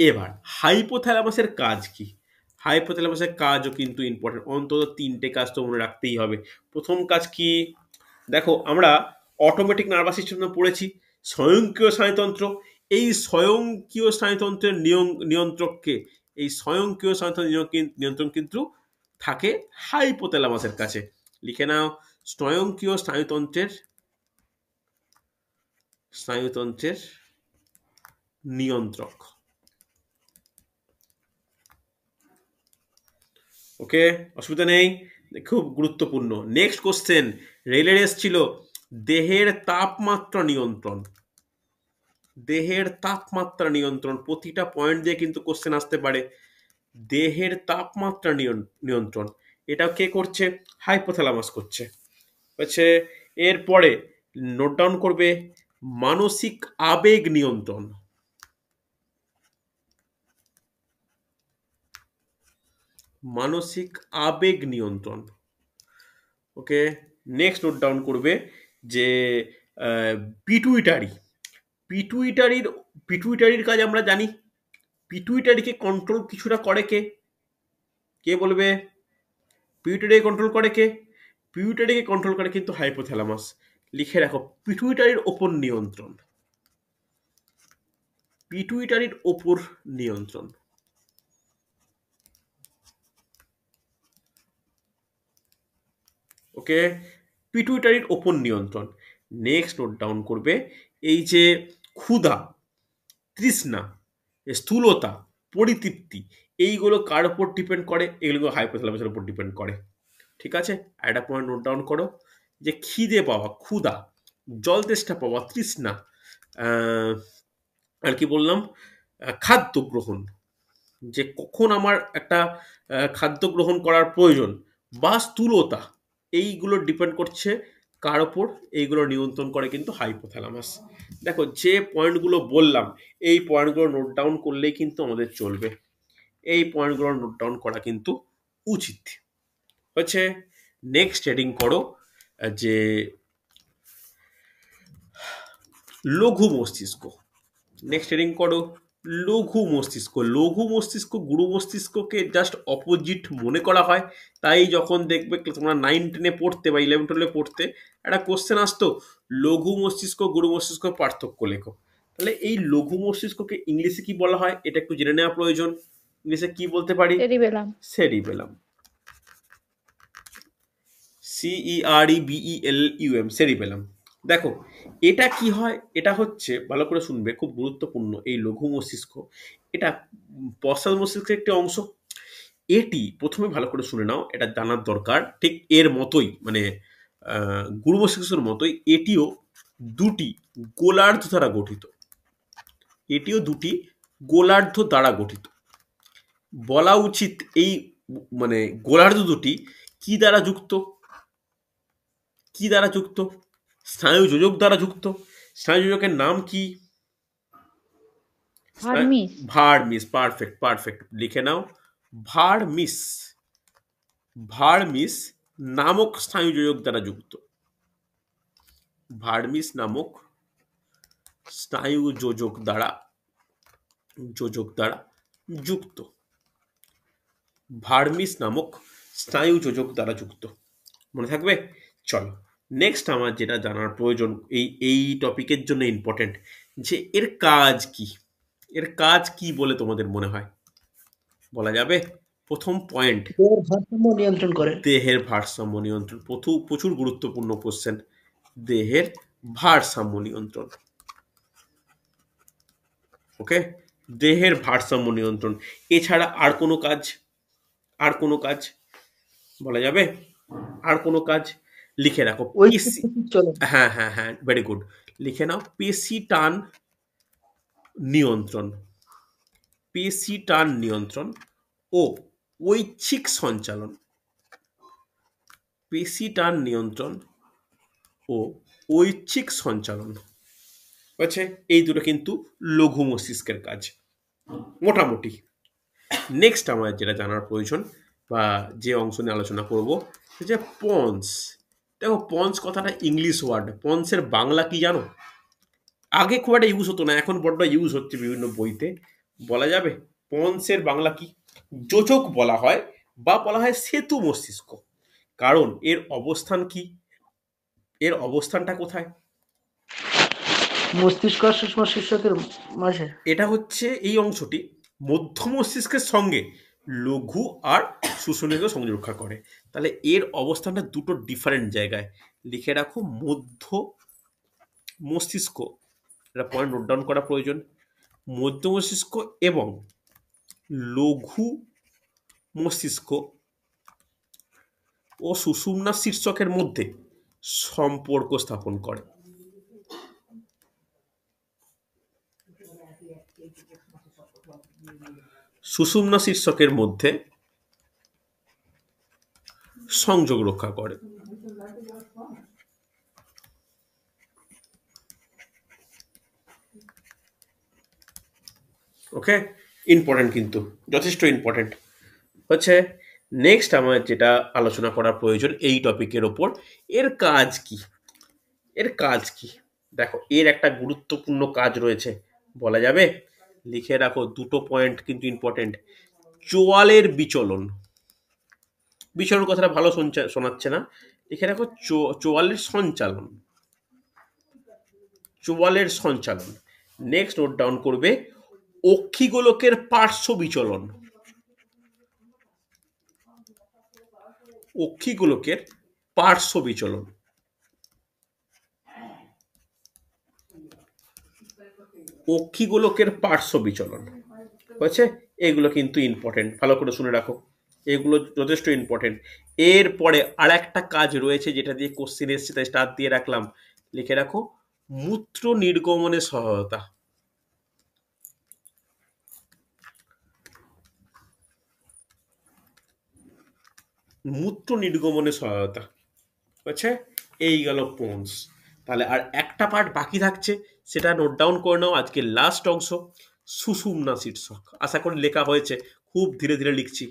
এবার হাইপোথ্যালামাসের কাজ কি? হাইপোথ্যালামাসের কাজও কিন্তু ইম্পর্টেন্ট, অন্তত তিনটে কাজ তো মনে রাখতেই হবে। প্রথম কাজ কি? দেখো আমরা অটোমেটিক নার্ভাস সিস্টেম পড়েছি, স্বয়ংক্রিয় স্নায়ুতন্ত্র। এই স্বয়ংক্রিয় স্নায়ুতন্ত্রের নিয়ন্ত্রককে, এই স্বয়ংক্রিয় স্নায়ুতন্ত্র নিয়ন্ত্রণ কিন্তু থাকে হাইপোথ্যালামাসের কাছে। লিখে নাও, স্বয়ংক্রিয় স্নায়ুতন্ত্রের, স্নায়ুতন্ত্রের নিয়ন্ত্রক। ওকে, অসুবিধা নেই, খুব গুরুত্বপূর্ণ। নেক্সট কোশ্চেন রেলের এসছিল দেহের তাপমাত্রা নিয়ন্ত্রণ। দেহের তাপমাত্রা নিয়ন্ত্রণ, প্রতিটা পয়েন্ট দিয়ে কিন্তু কোশ্চেন আসতে পারে। দেহের তাপমাত্রা নিয়ন্ত্রণ এটা কে করছে? হাইপোথ্যালামাস করছে। হচ্ছে এরপরে নোট ডাউন করবে মানসিক আবেগ নিয়ন্ত্রণ। মানসিক আবেগ নিয়ন্ত্রণ। ওকে, নেক্সট নোট ডাউন করবে যে পিটুইটারি। পিটুইটারির কাজ আমরা জানি। পিটুইটারিকে কন্ট্রোল কিছুটা করে কে? কে বলবে? পিটুইটারি কন্ট্রোল করে কে? পিটুইটারিকে কন্ট্রোল করে কিন্তু হাইপোথ্যালামাস। লিখে রাখো পিটুইটারির ওপর নিয়ন্ত্রণ, পিটুইটারির ওপর নিয়ন্ত্রণ। ওকে, পিটুইটারির ওপর নিয়ন্ত্রণ। নেক্সট নোট ডাউন করবে এই যে ক্ষুধা, তৃষ্ণা, স্থূলতা, পরিতৃপ্তি, এইগুলো কার উপর ডিপেন্ড করে? এগুলো হাইপোথ্যালামাসের উপর ডিপেন্ড করে। ঠিক আছে, একটা পয়েন্ট নোট ডাউন করো যে খিদে পাওয়া, ক্ষুধা, জল তেষ্টা পাওয়া, তৃষ্ণা, আর কি বললাম, খাদ্য গ্রহণ, যে কখন আমার একটা খাদ্য গ্রহণ করার প্রয়োজন, বা স্থূলতা, এইগুলো ডিপেন্ড করছে কার ওপর? এইগুলো নিয়ন্ত্রণ করে কিন্তু হাইপোথ্যালামাস। দেখো যে পয়েন্টগুলো বললাম, এই পয়েন্টগুলো নোট ডাউন করলেই কিন্তু আমাদের চলবে। এই পয়েন্টগুলো নোট ডাউন করা কিন্তু উচিত। হচ্ছে নেক্সট হেডিং করো যে লঘু মস্তিষ্ক। নেক্সট হেডিং করো লঘু মস্তিষ্ক। লঘু মস্তিষ্ক গুরু মস্তিষ্ককে জাস্ট অপোজিট মনে করা হয়। তাই যখন দেখবে তোমরা 9-10 পড়তে বা 11-12 পড়তে একটা কোশ্চেন আসতো, লঘু মস্তিষ্ক গুরু মস্তিষ্ক পার্থক্য লেখো। তাহলে এই লঘু মস্তিষ্ককে ইংলিশে কি বলা হয় এটা একটু জেনে নেওয়া প্রয়োজন। ইংলিশে কি বলতে পারি? সেরিবেলাম। Cerebellum, CEREBELUM, cerebellum. দেখো এটা কি হয়? এটা হচ্ছে, ভালো করে শুনবে, খুব গুরুত্বপূর্ণ। এই লঘু মস্তিষ্ক এটা পশ্চাৎ মস্তিষ্কের একটি অংশ। এটি প্রথমে ভালো করে শুনে নাও, এটা জানার দরকার। ঠিক এর মতোই, মানে গুরু মস্তিষ্কের মতোই এটিও দুটি গোলার্ধ দ্বারা গঠিত। এটিও দুটি গোলার্ধ দ্বারা গঠিত। বলা উচিত এই মানে গোলার্ধ দুটি কি দ্বারা যুক্ত? কি দ্বারা যুক্ত? স্নায়ু যোজক দ্বারা যুক্ত। স্নায়ু যোজকের নাম কি? ভার্মিস। ভার্মিস। পারফেক্ট পারফেক্ট, লিখে নাও। ভার্মিস। ভার্মিস নামক স্নায়ু যোজক দ্বারা যুক্ত। ভার্মিস নামক স্নায়ু যোজক দ্বারা যুক্ত। ভার্মিস নামক স্নায়ু যোজক দ্বারা যুক্ত। মনে থাকবে? চলো নেক্সট আমার যেটা জানার প্রয়োজন এই টপিকের জন্য ইম্পর্টেন্ট, যে এর কাজ কি। এর কাজ কি বলে তোমাদের মনে হয়? বলা যাবে? প্রথম পয়েন্ট, দেহের ভারসাম্য নিয়ন্ত্রণ করে। দেহের ভারসাম্য নিয়ন্ত্রণ। প্রচুর গুরুত্বপূর্ণ কোশ্চেন। দেহের ভারসাম্য নিয়ন্ত্রণ। ওকে, দেহের ভারসাম্য নিয়ন্ত্রণ। এছাড়া আর কোনো কাজ? আর কোনো কাজ বলা যাবে? আর কোনো কাজ? লিখে রাখো। পেশি। চলো, হ্যাঁ হ্যাঁ হ্যাঁ, ভেরি গুড, লিখে নাও। পেশি টান নিয়ন্ত্রণ। পেশি টান নিয়ন্ত্রণ ও ঐচ্ছিক সঞ্চালন। পেশি টান নিয়ন্ত্রণ ও ঐচ্ছিক সঞ্চালন হচ্ছে এই দুটো কিন্তু লঘু মস্তিষ্কের কাজ মোটামুটি। নেক্সট আমার যেটা জানার প্রয়োজন বা যে অংশ নিয়ে আলোচনা করব যে পন্স। দেখো, পন্স কথাটা ইংলিশ ওয়ার্ড। পন্সের বাংলা কি জানো? আগে খুব একটা ইউজ হতো না, এখন বড্ড ইউজ হচ্ছে বিভিন্ন বইতে। বলা যাবে পন্সের বাংলা কি? যোজক বলা হয় বা বলা হয় সেতু মস্তিষ্ক। কারণ এর অবস্থান কি? এর অবস্থানটা কোথায়? মস্তিষ্ক আর সূক্ষ্ম মস্তিষ্কের মাঝে। এটা হচ্ছে এই অংশটি মধ্য মস্তিষ্কের সঙ্গে লঘু আর সূক্ষ্ম সংযোগ রক্ষা করে। তাহলে এর অবস্থানটা দুটো ডিফারেন্ট জায়গায়। লিখে রাখো, মধ্য মস্তিষ্ক, এটা পয়েন্ট নোট ডাউন করা প্রয়োজন। মধ্য মস্তিষ্ক এবং লঘু মস্তিষ্ক ও সুষুম্না শীর্ষকের মধ্যে সম্পর্ক স্থাপন করে। সুষুম্না শীর্ষকের মধ্যে সংযোগ রক্ষা করে। ওকে, ইম্পর্টেন্ট, কিন্তু যথেষ্ট ইম্পর্টেন্ট হচ্ছে। নেক্সট আমার যেটা আলোচনা করা প্রয়োজন এই টপিকের ওপর, এর কাজ কি। এর কাজ কি? দেখো, এর একটা গুরুত্বপূর্ণ কাজ রয়েছে। বলা যাবে? লিখে রাখো, দুটো পয়েন্ট কিন্তু ইম্পর্টেন্ট। চোয়ালের বিচলন। বিচলন কথাটা ভালো শোনাচ্ছে না, লিখে রাখো চোয়ালের সঞ্চালন। চোয়ালের সঞ্চালন। নেক্সট নোট ডাউন করবে, অক্ষিগোলকের পার্শ্ব বিচলন। অক্ষিগোলকের পার্শ্ব বিচলন। অক্ষিগোলকের পার্শ্ব বিচলন হয়েছে। এগুলো কিন্তু ইম্পর্টেন্ট, ভালো করে শুনে রাখো, এগুলো যথেষ্ট ইম্পর্টেন্ট। এরপরে আর একটা কাজ রয়েছে যেটা দিয়ে কোশ্চেন এসছে, তাই স্টার দিয়ে রাখলাম। লিখে রাখো, মূত্র নির্গমনে সহায়তা। মূত্র নির্গমনে সহায়তা হচ্ছে। এই গেল পোন্স। তাহলে আর একটা পার্ট বাকি থাকছে, সেটা নোট ডাউন করে নাও। আজকে লাস্ট অংশ, সুষুম্না শীর্ষক। আশা করি লেখা হয়েছে, খুব ধীরে ধীরে লিখছি।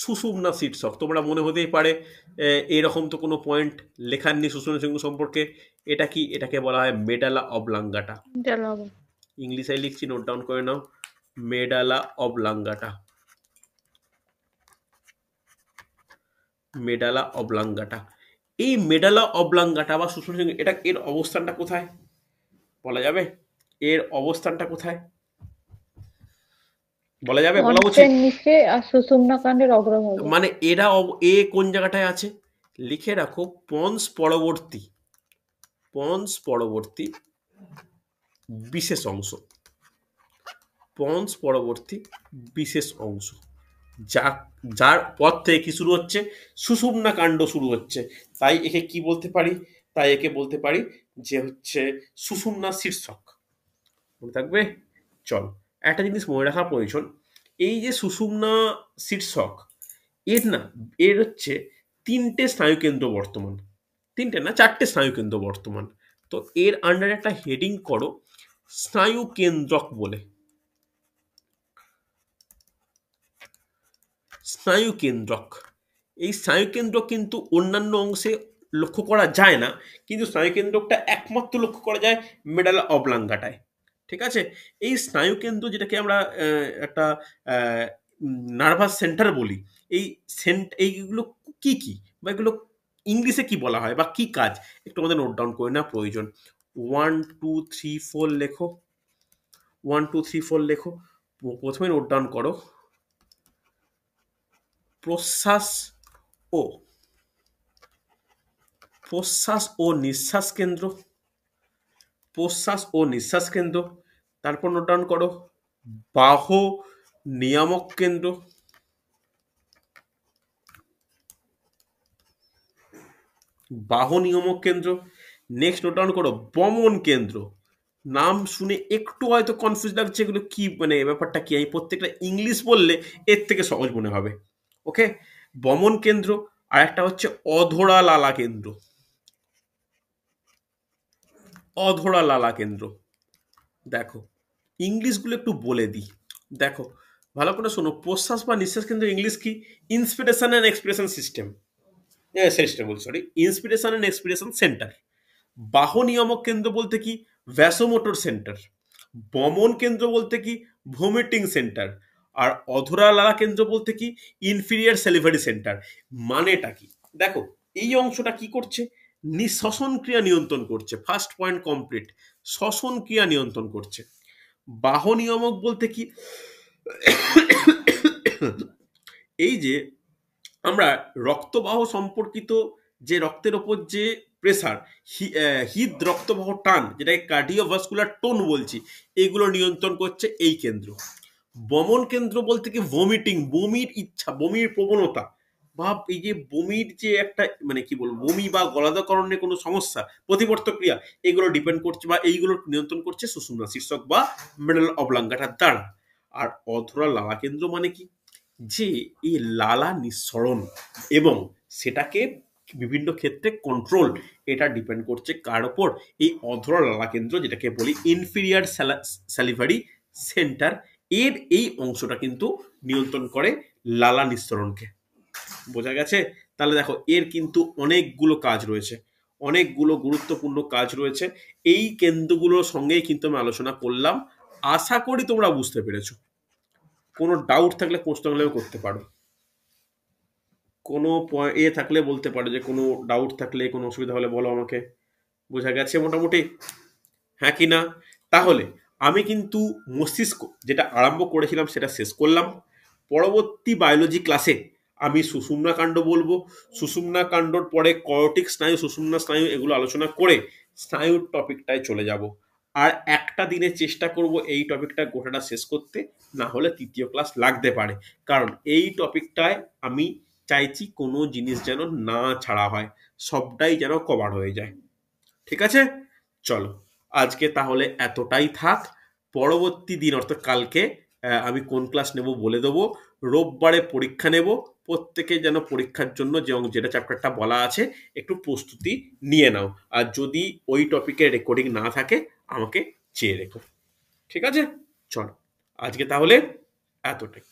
সুষুম্না শীর্ষক, তোমরা মনে হতেই পারে এরকম তো কোনো পয়েন্ট লেখার নেই সুষুম্না শীর্ষক সম্পর্কে। এটা কি? এটাকে বলা হয় মেডালা অবলাঙ্গাটা। ইংলিশে লিখছি, নোট ডাউন করে নাও। Medulla oblongata. Medulla oblongata. এই মেডালা অবলাঙ্গাটা বা সুষুম্না, এটা এর অবস্থানটা কোথায়? বলা যাবে? এর অবস্থানটা কোথায় বলা যাবে? বলা উচিত। নিচে আর সুষুম্না কাণ্ডের অগ্রভাগে। মানে এরা এ কোন জায়গাটায় আছে? লিখে রাখো, পন্স পরবর্তী। পন্স পরবর্তী বিশেষ অংশ। পন্স পরবর্তী বিশেষ অংশ যা যার পর থেকে কি শুরু হচ্ছে, সুষুম্না কাণ্ড শুরু হচ্ছে। তাই একে কি বলতে পারি, তাই একে বলতে পারি যে হচ্ছে সুষুম্না শীর্ষক। মনে থাকবে? চল, একটা জিনিস মনে রাখা প্রয়োজন, এই যে সুষুম্না শীর্ষক, এর না, এর হচ্ছে ৩টে স্নায়ুকেন্দ্র বর্তমান, ৩টে না ৪টে স্নায়ুকেন্দ্র বর্তমান। তো এর আন্ডারে একটা হেডিং করো স্নায়ুকেন্দ্রক বলে। স্নায়ুকেন্দ্রক, এই স্নায়ুকেন্দ্রক কিন্তু অন্যান্য অংশে লক্ষ্য করা যায় না, কিন্তু স্নায়ুকেন্দ্রকটা একমাত্র লক্ষ্য করা যায় মেডালা অবলাঙ্গাটায়। ঠিক আছে? এই স্নায়ুকেন্দ্র যেটাকে আমরা একটা নার্ভাস সেন্টার বলি, এই এইগুলো কি কি, বা এগুলো ইংলিশে কি বলা হয় বা কি কাজ, একটু আমাদের নোট ডাউন করে নেওয়া প্রয়োজন। 1 2 3 4 লেখো, 1 2 3 4 লেখো। প্রথমে নোট ডাউন করো প্রশ্বাস ও নিঃশ্বাস কেন্দ্র, প্রশ্বাস ও নিঃশ্বাস কেন্দ্র। তারপর নোট ডাউন করো বাহ নিয়ামক কেন্দ্র, বাহ নিয়ামক কেন্দ্র। নেক্সট নোট ডাউন করো বমন কেন্দ্র। নাম শুনে একটু হয়তো কনফিউজ লাগছে, এগুলো কি, মানে ব্যাপারটা কি, আমি প্রত্যেকটা ইংলিশ বললে এর থেকে সহজ মনে হবে। ওকে, বমন কেন্দ্র। আর একটা হচ্ছে অধরা লালা কেন্দ্র, অধরা লালা কেন্দ্র। দেখো ইংলিশগুলো একটু বলে দিই, দেখো ভালো করে শোনো। প্রশ্বাস বা নিঃশ্বাস কেন্দ্র ইংলিশ কি? Inspiration and expiration system, sorry, inspiration and expiration centre. বাহ নিয়ামক কেন্দ্র বলতে কি? Vasomotor centre. বমন কেন্দ্র বলতে কি? Vomiting centre. আর অধরা লালা কেন্দ্র বলতে কি? Inferior salivary centre. মানেটা কি দেখো, এই অংশটা কি করছে? শ্বসন ক্রিয়া নিয়ন্ত্রণ করছে। ফার্স্ট পয়েন্ট কমপ্লিট, শ্বসন ক্রিয়া নিয়ন্ত্রণ করছে। বাহ নিয়ামক বলতে কি? এই যে আমরা রক্তবাহ সম্পর্কিত যে রক্তের ওপর যে প্রেসার, হৃদ রক্তবাহ টান, যেটাকে কার্ডিওভাস্কুলার টোন বলছি, এইগুলো নিয়ন্ত্রণ করছে এই কেন্দ্র। বমন কেন্দ্র বলতে কি? ভমিটিং, বমির ইচ্ছা, বমির প্রবণতা, বা এই যে বমির যে একটা, মানে কি বলবো, বমি বা গলাধকরণের কোনো সমস্যা, প্রতিবর্ত ক্রিয়া, এগুলো ডিপেন্ড করছে বা এইগুলো নিয়ন্ত্রণ করছে সুষুম্না শীর্ষক বা মেডাল অবলাঙ্গাটার দ্বারা। আর অধরা লালা কেন্দ্র মানে কি? যে এই লালা নিঃসরণ এবং সেটাকে বিভিন্ন ক্ষেত্রে কন্ট্রোল, এটা ডিপেন্ড করছে কার ওপর? এই অধরা লালা কেন্দ্র, যেটাকে বলি ইনফিরিয়ার স্যালিভারি সেন্টার। এর এই অংশটা কিন্তু নিয়ন্ত্রণ করে লালা নিঃসরণকে। বোঝা গেছে? তাহলে দেখো এর কিন্তু অনেকগুলো কাজ রয়েছে, অনেকগুলো গুরুত্বপূর্ণ কাজ রয়েছে। এই কেন্দ্রগুলোর সঙ্গেই কিন্তু আমি আলোচনা করলাম। আশা করি তোমরা বুঝতে পেরেছো। কোনো ডাউট থাকলে প্রশ্ন হলেও করতে পারো, কোনো থাকলে বলতে পারো, যে কোনো ডাউট থাকলে, কোনো অসুবিধা হলে বলো আমাকে। বোঝা গেছে মোটামুটি, হ্যাঁ কি না? তাহলে আমি কিন্তু মস্তিষ্ক যেটা আরম্ভ করেছিলাম সেটা শেষ করলাম। পরবর্তী বায়োলজি ক্লাসে আমি সুষুম্না কাণ্ড বলবো, সুষুম্না কাণ্ডর পরে করটিক স্নায়ু, সুষুম্না স্নায়ু, এগুলো আলোচনা করে স্নায়ুর টপিকটায় চলে যাব। আর একটা দিনে চেষ্টা করব এই টপিকটা গোটাটা শেষ করতে, না হলে তৃতীয় ক্লাস লাগতে পারে। কারণ এই টপিকটায় আমি চাইছি কোনো জিনিস যেন না ছাড়া হয়, সবটাই যেন কভার হয়ে যায়। ঠিক আছে? চলো আজকে তাহলে এতটাই থাক। পরবর্তী দিন অর্থাৎ কালকে আমি কোন ক্লাস নেব বলে দেবো। রোববারে পরীক্ষা নেব, প্রত্যেকে যেন পরীক্ষার জন্য যেটা চ্যাপ্টারটা বলা আছে একটু প্রস্তুতি নিয়ে নাও। আর যদি ওই টপিকের রেকর্ডিং না থাকে আমাকে চেয়ে রেখো। ঠিক আছে? চলো আজকে তাহলে এতটাই।